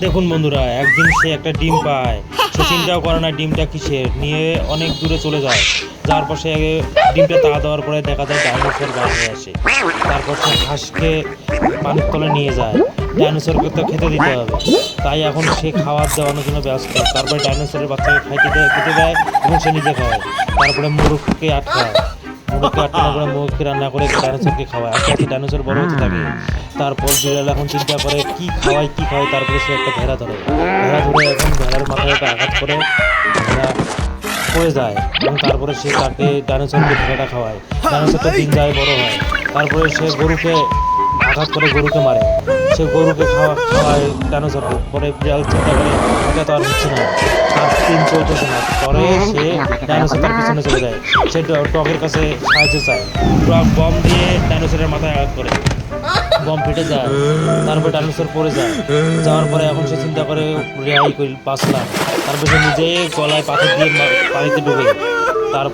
দেখুন বন্ধুরা, একদিন সে একটা ডিম পায়। সে চিন্তাও করে না ডিমটা কিসের, নিয়ে অনেক দূরে চলে যায়। যার পর সে ডিমটা তা দেওয়ার পরে দেখা যায় ডাইনোসর বার হয়ে আসে। তারপর সে হাঁসকে পানির তলে নিয়ে যায়। ডাইনোসরকে তো খেতে দিতে হবে, তাই এখন সে খাবার দেওয়ানোর জন্য ব্যস্ত। তারপরে ডাইনোসরের বাচ্চাকে খেতে দেয় এবং সে নিজে খায়। তারপরে মোরগকে আটকায়, মোরগকে আটকানোর পরে মোরগকে রান্না করে ডাইনোসরকে খাওয়ায়। আস্তে আস্তে ডাইনোসর বড় হতে থাকে। তারপর বিড়াল এখন চিন্তা করে কি খাওয়ায়। তারপরে সে একটা ভেড়া ধরে। এখন ভেড়ার মাথায় একটা আঘাত করে ভেড়া পড়ে যায় এবং তারপরে সে তাকে ডাইনোসরকে ভেড়াটা খাওয়ায়। ডাইনোসরটা দিন যায়, বড় হয়। তারপরে সে গরুকে আঘাত করে গরুকে মারে। সে গরুকে খাওয়ায় ডাইনোসরকে। পরে বিড়াল চিন্তা করে এটা তো আর হচ্ছে না, তার দিন চলতেছে না। পরে সে ডাইনোসর তার পিছনে চলে যায়। সে ডগের কাছে সাহায্য চায়। ডগ বম দিয়ে ডাইনোসরের মাথায় আঘাত করে, বম ফেটে যায়। তারপরে ডাইনোসর পড়ে যায়। যাওয়ার পরে এখন সে চিন্তা করে রেহাই করি বাঁচলাম। তারপরে সে নিজে গলায় পাথর দিয়ে পানিতে ডুবে। তার